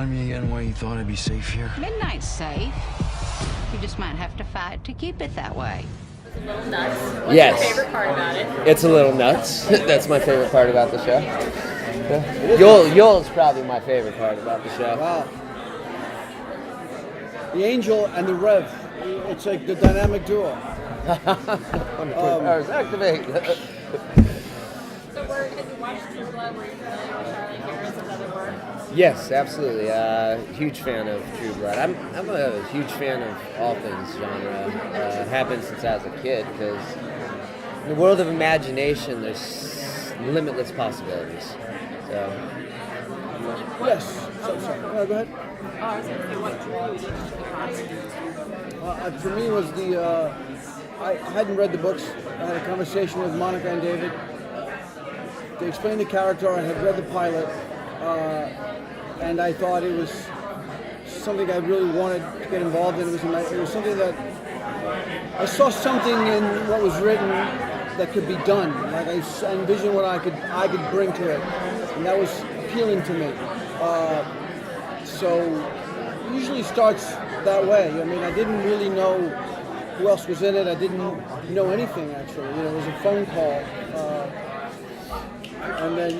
remind me again why you thought I'd be safe here? Midnight's safe. You just might have to fight to keep it that way. It's a little nuts. What's Yes. your favorite part about it? It's a little nuts. That's my favorite part about the show. Yoel's probably my favorite part about the show. Wow. The Angel and the Rev. It's like the dynamic duo. Activate. So have you watched True Blood? Were you familiar with Charlie Harris' other work? Yes, absolutely. Huge fan of True Blood. I'm a huge fan of all things genre. Have been since I was a kid, because in the world of imagination, there's limitless possibilities. So. Yes. Sorry. No, go ahead. Oh, I was going to say, what drew you into the project? For me was I hadn't read the books. I had a conversation with Monica and David. They explained the character. I had read the pilot, and I thought it was something I really wanted to get involved in. It was something that I saw something in what was written that could be done. Like I envisioned what I could bring to it, and that was appealing to me. So it usually starts that way. I mean, I didn't really know who else was in it. I didn't know anything, actually. It was a phone call. And then,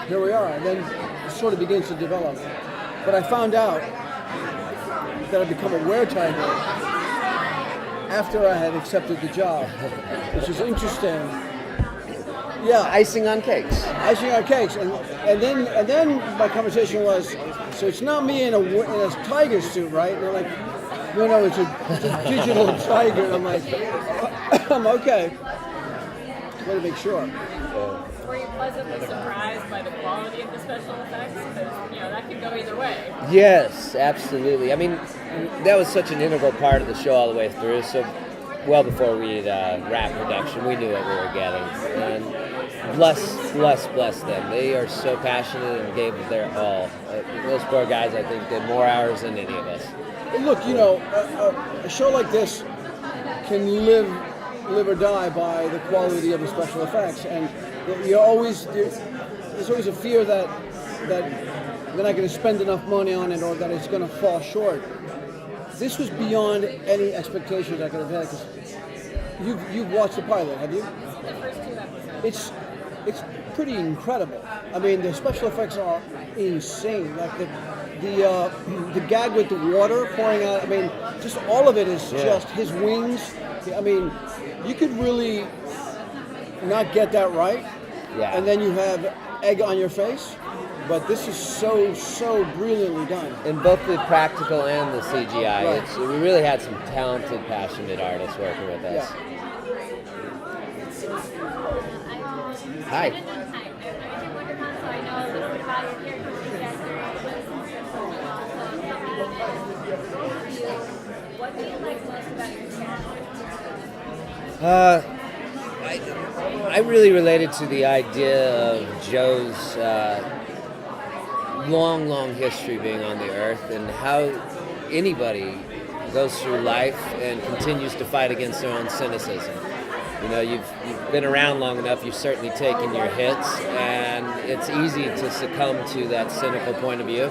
here we are. And then it sort of begins to develop. But I found out that I'd become a were-tiger after I had accepted the job, which is interesting. Yeah. Icing on cakes. Icing on cakes. And then my conversation was, so it's not me in a tiger suit, right? And they're like, no, it's a digital tiger. And I'm like, I'm okay. Just want to make sure. Were you pleasantly surprised by the quality of the special effects? Because, that could go either way. Yes, absolutely. I mean, that was such an integral part of the show all the way through. So, well before we'd wrap production, we knew what we were getting. And bless them. They are so passionate and gave their all. Those poor guys, I think, did more hours than any of us. Look, a show like this can live or die by the quality of the special effects, and there's always a fear that they're not going to spend enough money on it, or that it's going to fall short. This was beyond any expectations I could have had. Because you've watched the pilot, have you? The first 2 episodes. It's pretty incredible. I mean, the special effects are insane. Like the gag with the water pouring out. I mean, just all of it is just his wings. I mean, you could really not get that right, and then you have egg on your face. But this is so brilliantly done. In both the practical and the CGI, Right. we really had some talented, passionate artists working with us. Hi. I did WonderCon, so I know a little bit about your characters. You guys what do you like most about your character? I really related to the idea of Joe's long history being on the earth, and how anybody goes through life and continues to fight against their own cynicism. You've been around long enough, you've certainly taken your hits, and it's easy to succumb to that cynical point of view.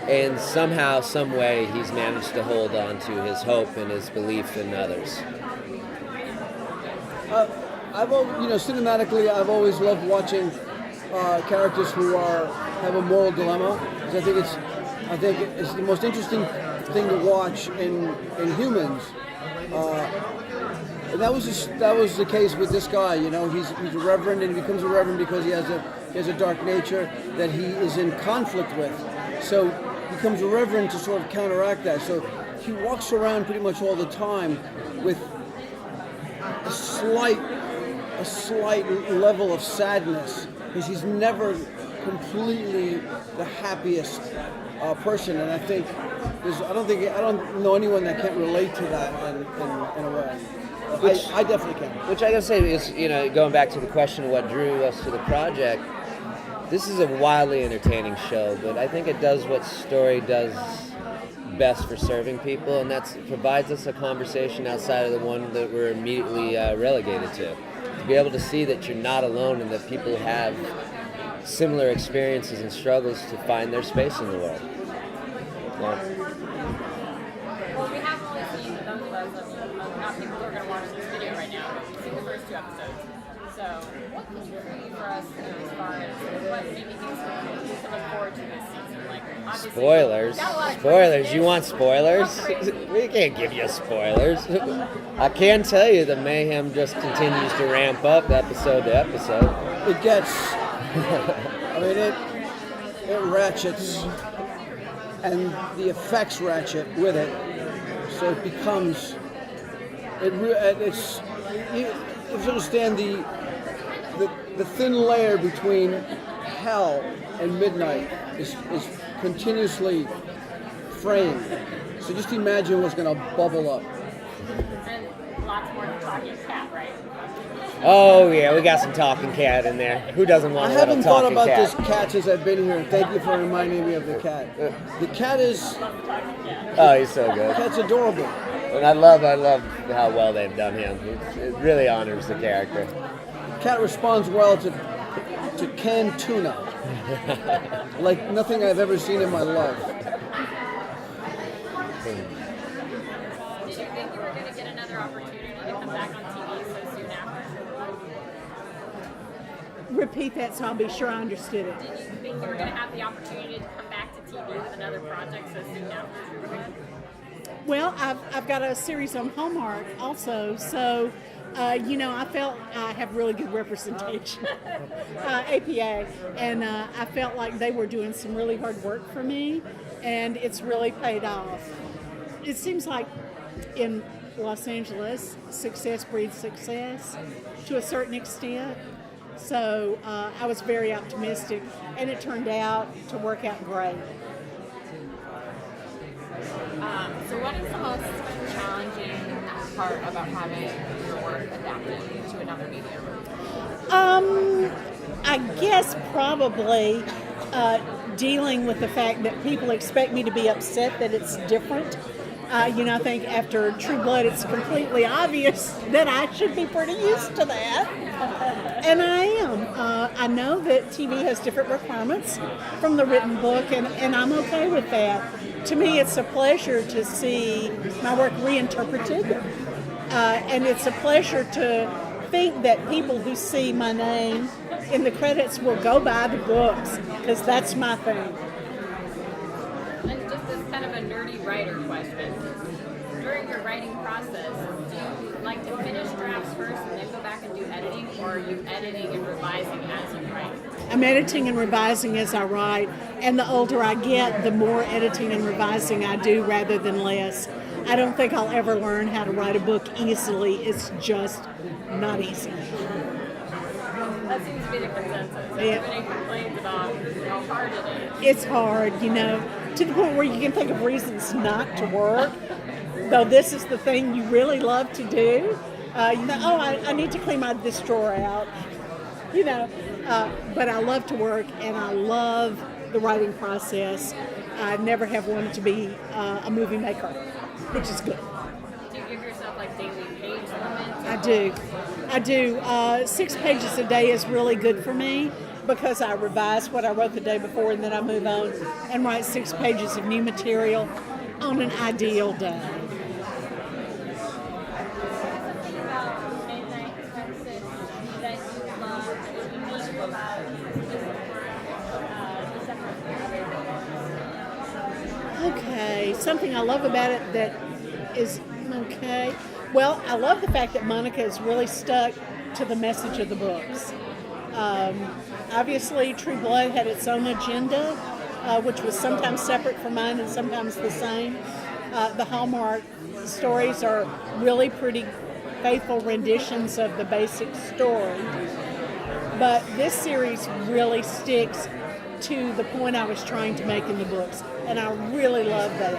And somehow, some way, he's managed to hold on to his hope and his belief in others. Cinematically, I've always loved watching characters who have a moral dilemma. Because I think it's the most interesting thing to watch in humans. And that was the case with this guy. He's a reverend, and he becomes a reverend because he has a dark nature that he is in conflict with. So he becomes a reverend to sort of counteract that. So he walks around pretty much all the time with a slight level of sadness, because he's never completely the happiest person. And I don't know anyone that can't relate to that in a way. I definitely can. Which I gotta say is, going back to the question of what drew us to the project, this is a wildly entertaining show, but I think it does what story does best for serving people, and that provides us a conversation outside of the one that we're immediately relegated to. To be able to see that you're not alone, and that people have similar experiences and struggles to find their space in the world. Yeah. Well, we have only seen those of us, not people who are going to watch this video right now, but we've seen the first 2 episodes. So, what could you preview for us, as far as what maybe things to look forward to this season? Like, obviously, Spoilers. got a lot of Spoilers. crazy You want spoilers? Crazy. We can't give you spoilers. I can tell you the mayhem just continues to ramp up episode to episode. It gets, I mean, it ratchets, and the effects ratchet with it, so it becomes, it's, you have to understand the thin layer between hell and midnight is continuously framed. So just imagine what's going to bubble up. And lots more talking cat, right? Oh yeah, we got some talking cat in there. Who doesn't I want a little haven't thought talking about cat? this cat since I've been here, and thank you for reminding me of the cat. The cat is, Oh, he's so good. cat's adorable. And I love how well they've done him. It really honors the character. Cat responds well to canned tuna, like nothing I've ever seen in my life. Did you think you were going to get another opportunity to come back on TV so soon after? Repeat that so I'll be sure I understood it. Did you think you were going to have the opportunity to come back to TV with another project so soon after? Well, I've got a series on Hallmark also, so I felt I have really good representation, APA, and I felt like they were doing some really hard work for me, and it's really paid off. It seems like in Los Angeles, success breeds success to a certain extent. So I was very optimistic, and it turned out to work out great. So what is the most challenging part about having your work adapted to another medium? I guess probably dealing with the fact that people expect me to be upset that it's different. I think after True Blood, it's completely obvious that I should be pretty used to that. And I am. I know that TV has different requirements from the written book, and I'm okay with that. To me, it's a pleasure to see my work reinterpreted, and it's a pleasure to think that people who see my name in the credits will go buy the books, because that's my thing. And just as kind of a nerdy writer question, during your writing process, do you like to finish drafts first and then go back and do editing, or are you editing and revising as you write? I'm editing and revising as I write, and the older I get, the more editing and revising I do rather than less. I don't think I'll ever learn how to write a book easily. It's just not easy. That seems to be the consensus. Yeah. Everybody complains about how hard it is. It's hard, to the point where you can think of reasons not to work. Though this is the thing you really love to do. I need to clean this drawer out. But I love to work, and I love the writing process. I never have wanted to be a movie maker, which is good. Do you give yourself like daily page limits? I do. 6 pages a day is really good for me, because I revise what I wrote the day before, and then I move on and write 6 pages of new material on an ideal day. Okay, something I love about it that is okay. Well, I love the fact that Monica is really stuck to the message of the books. Obviously, True Blood had its own agenda, which was sometimes separate from mine and sometimes the same. The Hallmark stories are really pretty faithful renditions of the basic story. But this series really sticks to the point I was trying to make in the books, and I really love that.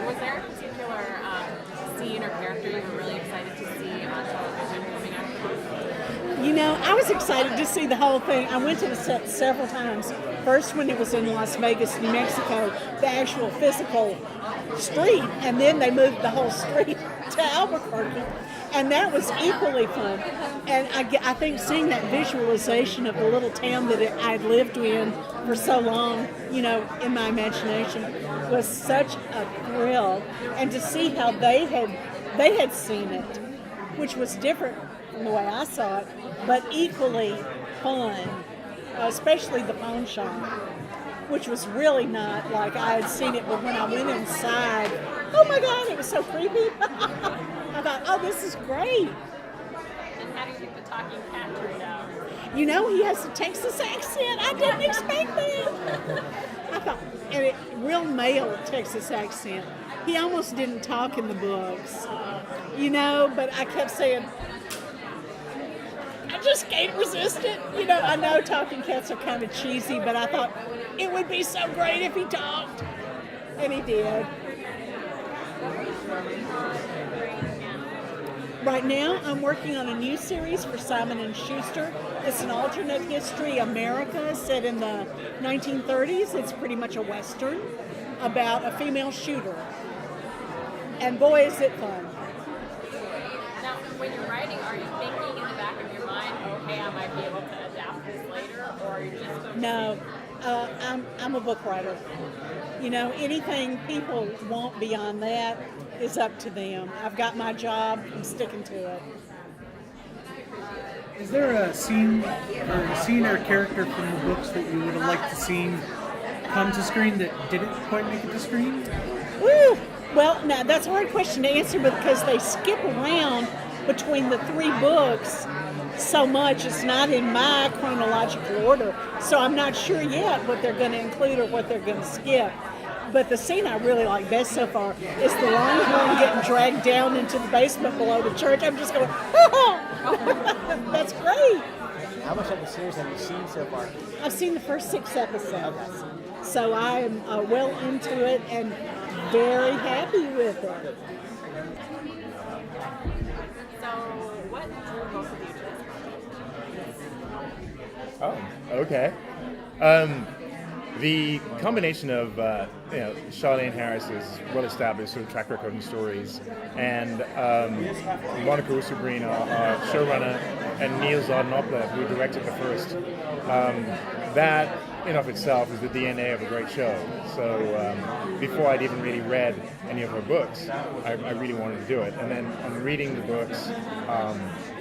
Was there a particular scene or character you were really excited to see on television coming out of the book? I was excited to see the whole thing. I went to the set several times. First when it was in Las Vegas, New Mexico, the actual physical street, and then they moved the whole street to Albuquerque. And that was equally fun. And I think seeing that visualization of the little town that I'd lived in for so long, in my imagination, was such a thrill. And to see how they had seen it, which was different from the way I saw it, but equally fun, especially the pawn shop, which was really not like I had seen it, but when I went inside, oh my God, it was so creepy. I thought, oh, this is great. And how do you think the talking cat turned out? He has a Texas accent. I didn't expect that. I thought, and real male Texas accent. He almost didn't talk in the books, but I kept saying, I just can't resist it. I know talking cats are kind of cheesy, but I thought it would be so great if he talked. And he did. Right now, I'm working on a new series for Simon & Schuster. It's an alternate history America set in the 1930s. It's pretty much a Western about a female shooter. And boy, is it fun. Now, when you're writing, are you thinking in the back of your mind, okay, I might be able to adapt this later, or are you just... No, I'm a book writer. Anything people want beyond that is up to them. I've got my job, I'm sticking to it. Is there a scene or character from the books that you would have liked to see come to screen that didn't quite make it to screen? Woo! Well, now that's a hard question to answer because they skip around between the 3 books so much. It's not in my chronological order, so I'm not sure yet what they're going to include or what they're going to skip. But the scene I really like best so far is the Longhorn getting dragged down into the basement below the church. I'm just going, oh! That's great. How much of the series have you seen so far? I've seen the first 6 episodes. So I am well into it and very happy with it. So, what drew both of you to this project? Oh, okay. The combination of Charlene Harris's well-established sort of track record and stories, and Monica Usubrina, our showrunner, and Neil Zardenopler, who directed the first, that in of itself is the DNA of a great show. So before I'd even really read any of her books, I really wanted to do it. And then on reading the books,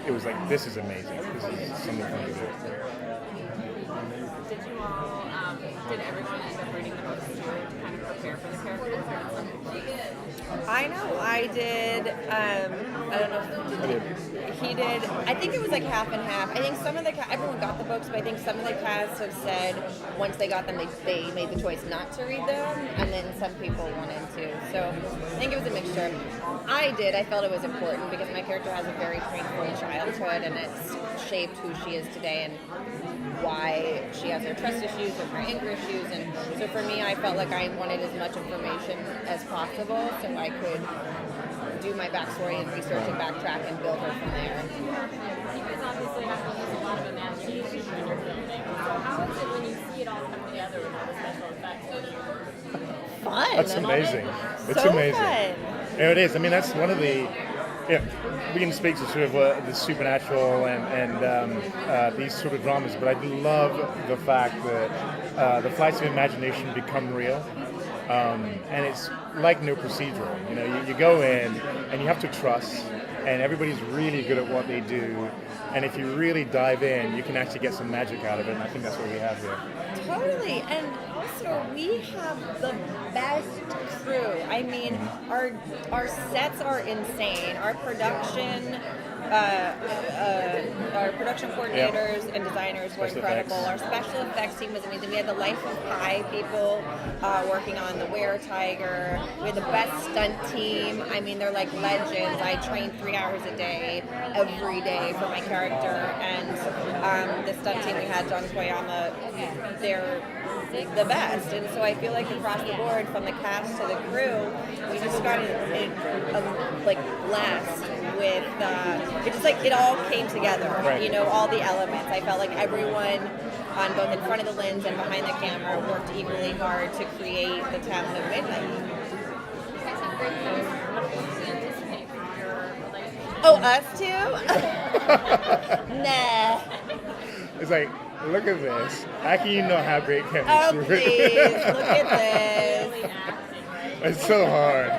it was like, this is amazing. This is something fun to do. Did everyone end up reading the books to kind of prepare for the characters? I know I did. I don't know if he did. I think it was like half and half. I think some of everyone got the books, but I think some of the cast have said once they got them, they made the choice not to read them, and then some people wanted to. So I think it was a mixture. I did. I felt it was important because my character has a very painful childhood, and it's shaped who she is today and why she has her trust issues and her anger issues. And so for me, I felt like I wanted as much information as possible so I could do my backstory and research and backtrack and build her from there. You guys obviously have to use a lot of imagination when you're filming. So how is it when you see it all come together with all the special effects? Fun. That's amazing. It's so amazing. Fun. It is. I mean, that's one of the... we can speak to sort of the supernatural and these sort of dramas, but I love the fact that the flights of imagination become real. And it's like no procedural. You go in and you have to trust, and everybody's really good at what they do. And if you really dive in, you can actually get some magic out of it, and I think that's what we have here. Totally. And also, we have the best crew. I mean, our sets are insane. Our production coordinators and designers were incredible. Our special effects team was amazing. We had the Life of Pi people working on the Were-Tiger. We had the best stunt team. I mean, they're like legends. I trained 3 hours a day, every day for my character. And the stunt team we had, John Koyama, they're the best. And so I feel like across the board, from the cast to the crew, we just just got like blessed with it just like it all came together. Right. You know, all the elements. I felt like everyone on both in front of the lens and behind the camera worked equally hard to create the town of Midnight. Oh, us too? Nah. It's like, look at this. How can you know how great Oh, chemistry please, look at this. It's so hard.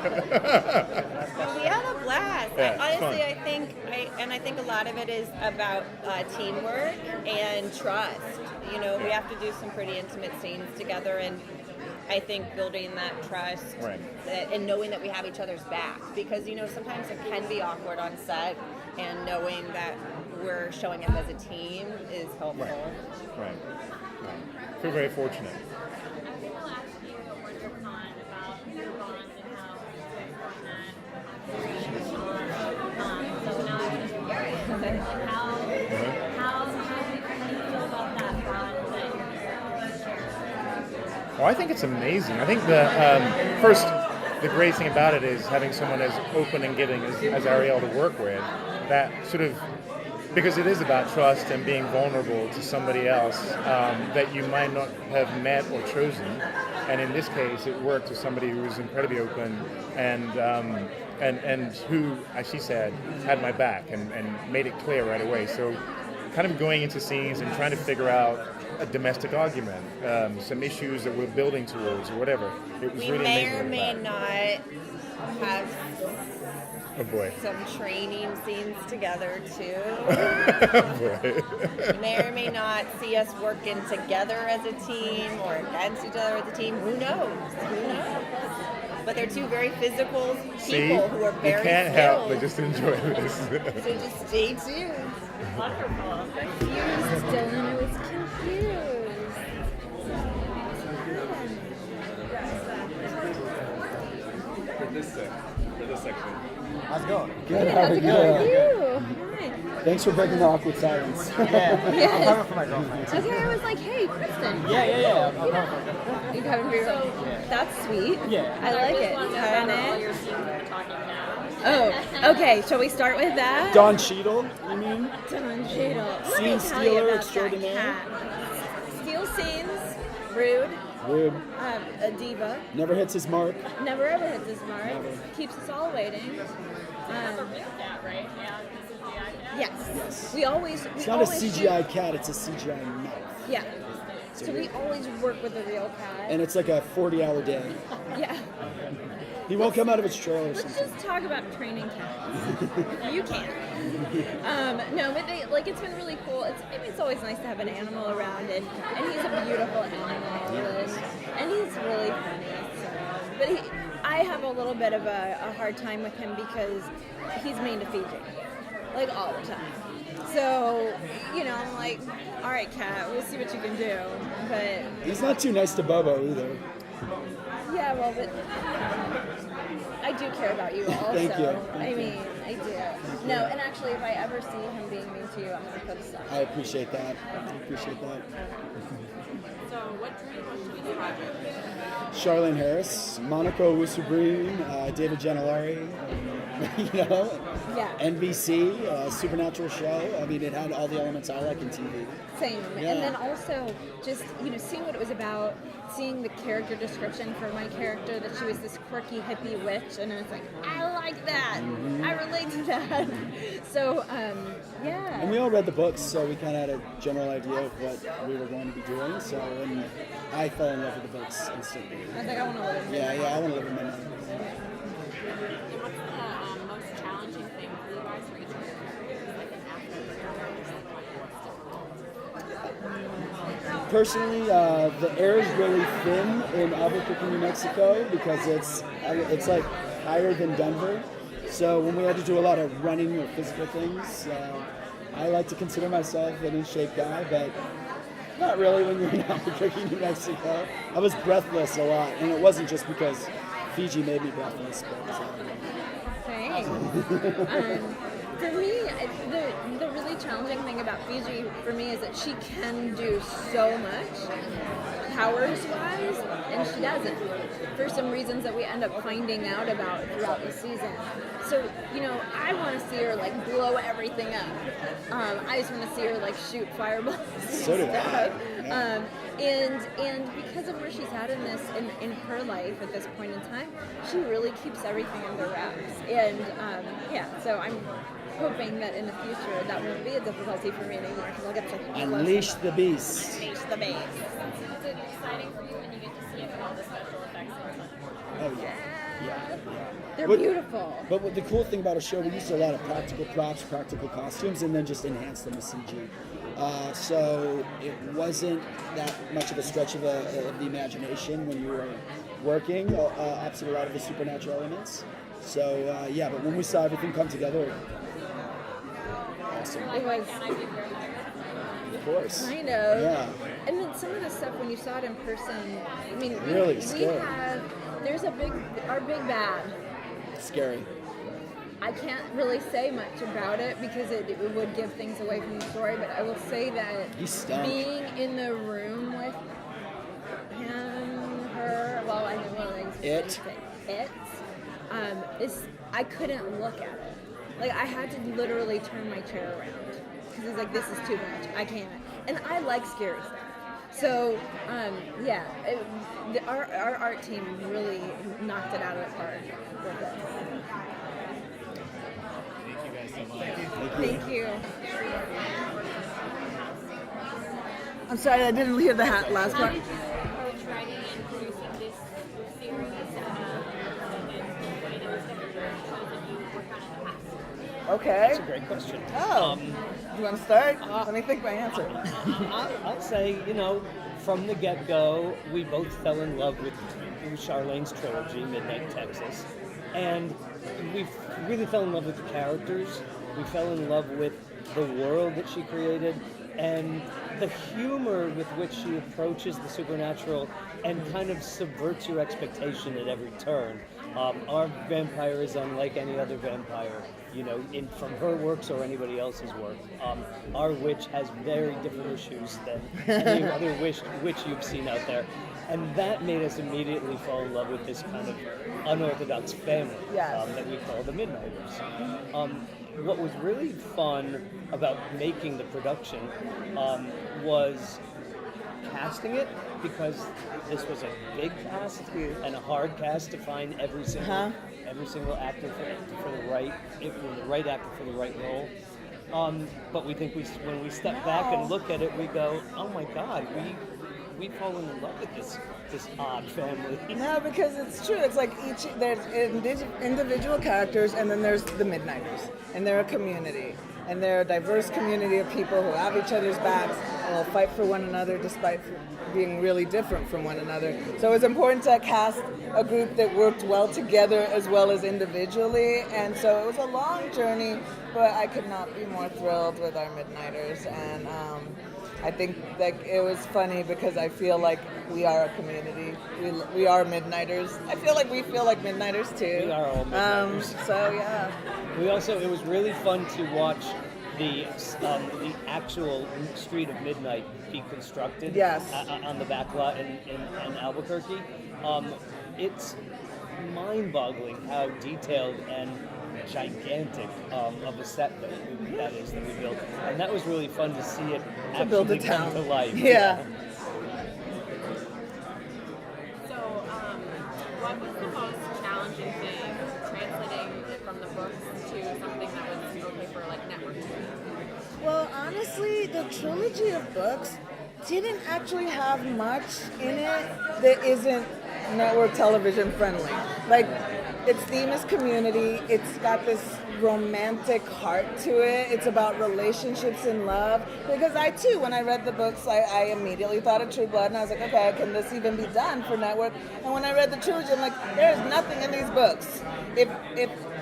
We had a blast. Yeah, it's Honestly, fun. I think a lot of it is about teamwork and trust. You know, we have to do some pretty intimate scenes together, and I think building that trust Right. and knowing that we have each other's back, because you know sometimes it can be awkward on set, and knowing that we're showing up as a team is helpful. Right. Feel very fortunate. I think I'll ask you when you're on about your bond and how you guys work on so now I'm just curious, like how do you feel about that bond that you're sharing? Well, I think it's amazing. I think the great thing about it is having someone as open and giving as Ariel to work with, that sort of, because it is about trust and being vulnerable to somebody else that you might not have met or chosen. And in this case, it worked with somebody who was incredibly open and who, as she said, had my back and made it clear right away. So kind of going into scenes and trying to figure out a domestic argument, some issues that we're building towards or whatever. It was We really may amazing or with may that. not have Oh boy. some training scenes together too. Oh boy. You may or may not see us working together as a team or against each other as a team. Who knows? Who knows? But they're two very physical people See, who are very you can't skilled. help but just enjoy this. So just stay tuned. Wonderful. Confused, Dylan. I was confused. For this section. How's it going? Good, how are you? Hi. Thanks for breaking the awkward silence. I'm coming for my girlfriend. Okay, I was like, hey, Kristen. Yeah. I'm coming for my girlfriend. You coming for your That's sweet. Yeah. I like it. All Kinda. your scenes that we're talking now. Oh, okay. Shall we start with that? Don Cheadle, you mean? Don Cheadle. Let Scene me tell you stealer about extraordinaire. that cat. Steal scenes, rude, Rude. a diva, Never hits his mark. never ever hits his mark, Never. keeps us all waiting. That's a real cat, right? Yeah, this is the iPad. Yes. We always. It's not a CGI cat, it's a CGI mouth. Yeah. So we always work with a real cat. And it's like a 40-hour day. Yeah. He won't come out of his trailer or Let's something. just talk about training cats. You can. No, but it's been really cool. It's always nice to have an animal around, and he's a beautiful animal, and he's really funny. So. But I have a little bit of a hard time with him because he's mean to Fiji, like all the time. So, I'm like, all right, cat, we'll see what you can do. But He's not too nice to Bobo either. yeah, well, but I do care about you all. Thank you. I mean, I do. No, and actually, if I ever see him being mean to you, I'm going to put a stop. I appreciate that. So what drew you most to this project? Charlene Harris, Monica Owusu-Breen, David Gianellari, Yeah. NBC, Supernatural show. I mean, it had all the elements I like in TV. Same. Yeah. And then also just, seeing what it was about, seeing the character description for my character, that she was this quirky hippie witch, and I was like, I like that. Mm-hmm. I relate to that. So, yeah. And we all read the books, so we kind of had a general idea of what we were going to be doing. So, and I fell in love with the books instantly. I was like, I want to live in Yeah, I want to live in Midnight. What's the most challenging thing for you guys for each of your characters? Like an after Personally, the air is really thin in Albuquerque, New Mexico, because it's like higher than Denver. So when we had to do a lot of running or physical things, I like to consider myself an in-shape guy, but not really when you're in Albuquerque, New Mexico. I was breathless a lot, and it wasn't just because Fiji made me breathless, but Thanks. For me, the really challenging thing about Fiji for me is that she can do so much, powers-wise, and she doesn't, for some reasons that we end up finding out about throughout the season. So, I want to see her, like, blow everything up. I just want to see her, like, shoot fireballs So do I. stuff. Yeah. And because of where she's at in this, in her life at this point in time, she really keeps everything under wraps. And, so I'm hoping that in the future that won't be a difficulty for me anymore, because I'll get to Unleash the beast. Unleash the beast. Is it exciting for you when you get to see it and all the special effects and stuff? Oh yeah. Yeah. They're What- beautiful. But what the cool thing about our show, we used a lot of practical props, practical costumes, and then just enhanced them with CG. So it wasn't that much of a stretch of the imagination when you were working, opposite a lot of the supernatural elements. So but when we saw everything come together, awesome. It was Of course. kind of. Yeah. And then some of the stuff when you saw it in person, I mean, Really we scary. there's our big bad. Scary. I can't really say much about it because it would give things away from the story, but I will say that He stunk. being in the room with him, her, well, I know It. is I couldn't look at it. Like, I had to literally turn my chair around because it's like, this is too much. I can't. And I like scary stuff. So, our art team really knocked it out of the park with this. Thank you. I'm sorry, I didn't hear the last How part. did you approach writing and producing this series and putting in stuff that you worked on in the past? Okay. That's a great question. Oh, do you want to start? Let me think my answer. I'll say, from the get-go, we both fell in love with Charlene's trilogy, Midnight Texas, and we really fell in love with the characters. We fell in love with the world that she created, and the humor with which she approaches the supernatural and kind of subverts your expectation at every turn. Our vampire is unlike any other vampire, from her works or anybody else's work. Our witch has very different issues than any other witch you've seen out there. And that made us immediately fall in love with this kind of unorthodox family that we call the Midnighters. What was really fun about making the production was casting it, because this was a big cast and a hard cast to find every single actor for the right actor for the right role. But we think when we step back and look at it, we go, oh my God, we fall in love with this odd family. No, because it's true. It's like there's individual characters, and then there's the Midnighters, and they're a community, and they're a diverse community of people who have each other's backs and will fight for one another despite being really different from one another. So it was important to cast a group that worked well together as well as individually, and so it was a long journey, but I could not be more thrilled with our Midnighters. And I think it was funny because I feel like we are a community. We are Midnighters. I feel like we feel like Midnighters too. We are all Midnighters. It was really fun to watch the actual Street of Midnight be constructed on the back lot in Albuquerque. It's mind-boggling how detailed and gigantic of a set that is that we built, and that was really fun to see it actually come to life. So, what was the most challenging thing translating it from the books to something that was okay for like network TV? Well, honestly, the trilogy of books didn't actually have much in it that isn't network television friendly. Like, its theme is community. It's got this romantic heart to it. It's about relationships and love. Because I too, when I read the books, I immediately thought of True Blood, and I was like, okay, can this even be done for network? And when I read the trilogy, I'm like, there's nothing in these books. If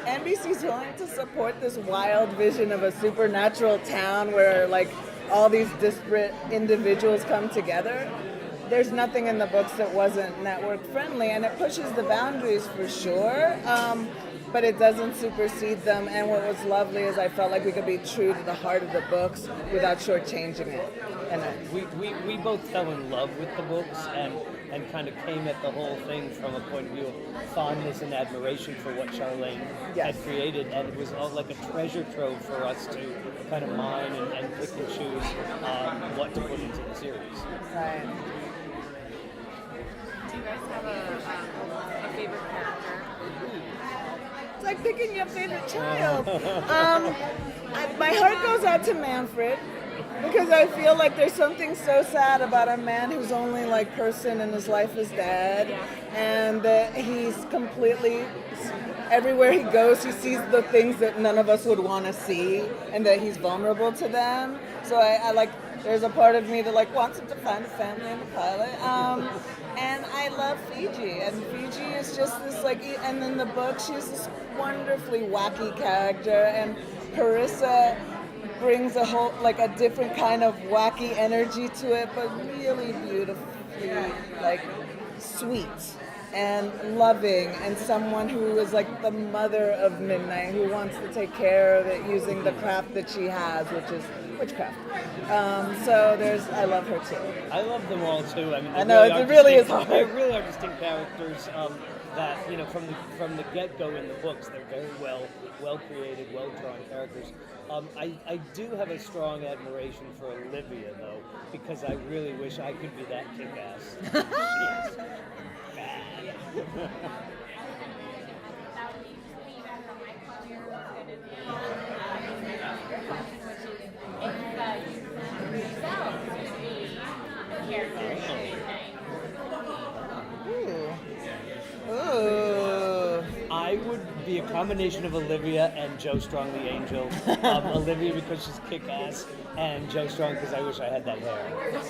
NBC's willing to support this wild vision of a supernatural town where like all these disparate individuals come together, there's nothing in the books that wasn't network friendly, and it pushes the boundaries for sure. But it doesn't supersede them. And what was lovely is I felt like we could be true to the heart of the books without shortchanging it. And we both fell in love with the books and kind of came at the whole thing from a point of view of fondness and admiration for what Charlene had created, and it was all like a treasure trove for us to kind of mine and pick and choose what to put into the series. Right. Do you guys have a favorite character? It's like picking your favorite child. My heart goes out to Manfred, because I feel like there's something so sad about a man whose only like person in his life is dad, and that he's completely, everywhere he goes, he sees the things that none of us would want to see, and that he's vulnerable to them. So I like, there's a part of me that like wants him to find a family in the pilot. And I love Fiji, and Fiji is just this like, and in the book she's this wonderfully wacky character, and Carissa brings a whole, like a different kind of wacky energy to it, but really beautifully, like sweet and loving, and someone who is like the mother of Midnight, who wants to take care of it using the craft that she has, which is witchcraft. So I love her too. I love them all too. I mean, I know, it really is hard. They really are distinct characters that, you know, from the get-go in the books, they're very well created, well drawn characters. I do have a strong admiration for Olivia though, because I really wish I could be that kick-ass. She is bad. Ooh. I would be a combination of Olivia and Joe Strong the Angel. Olivia because she's kick-ass, and Joe Strong because I wish I had that hair.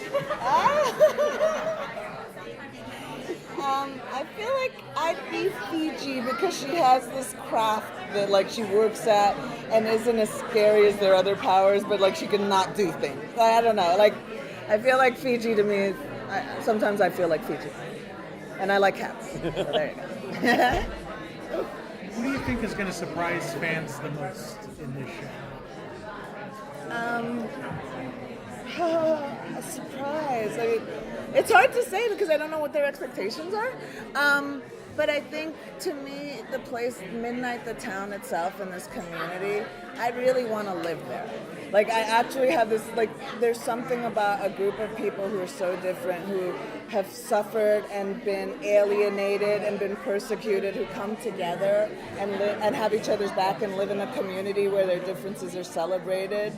I feel like I'd be Fiji because she has this craft that like she works at and isn't as scary as their other powers, but like she can not do things. I don't know. Like I feel like Fiji to me. Sometimes I feel like Fiji, and I like cats. So there you go. Who do you think is going to surprise fans the most in this show? A surprise. I mean, it's hard to say because I don't know what their expectations are. But I think, to me, the place, Midnight, the town itself, and this community, I really want to live there. Like, I actually have this, like, there's something about a group of people who are so different, who have suffered and been alienated and been persecuted, who come together and live and have each other's back and live in a community where their differences are celebrated.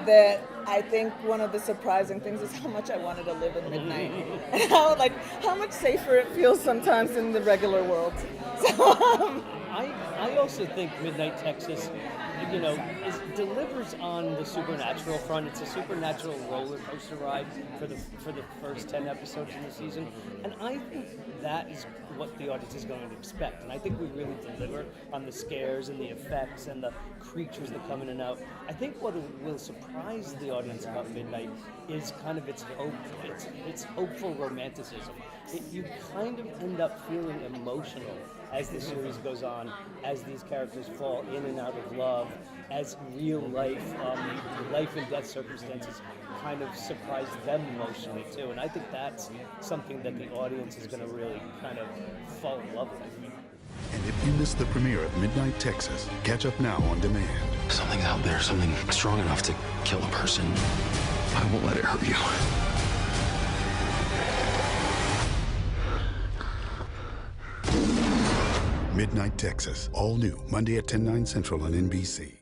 That I think one of the surprising things is how much I wanted to live in Midnight, and how much safer it feels sometimes in the regular world. So, I also think Midnight Texas, you know, delivers on the supernatural front. It's a supernatural roller coaster ride for the first 10 episodes in the season, and I think that is what the audience is going to expect. And I think we really deliver on the scares and the effects and the creatures that come in and out. I think what will surprise the audience about Midnight is kind of its hope, its hopeful romanticism. You kind of end up feeling emotional as the series goes on, as these characters fall in and out of love, as real life and death circumstances kind of surprise them emotionally too. And I think that's something that the audience is going to really kind of fall in love with. And if you missed the premiere of Midnight Texas, catch up now on demand. Something's out there, something strong enough to kill a person. I won't let it hurt you. Midnight Texas, all new, Monday at 10, 9 Central on NBC.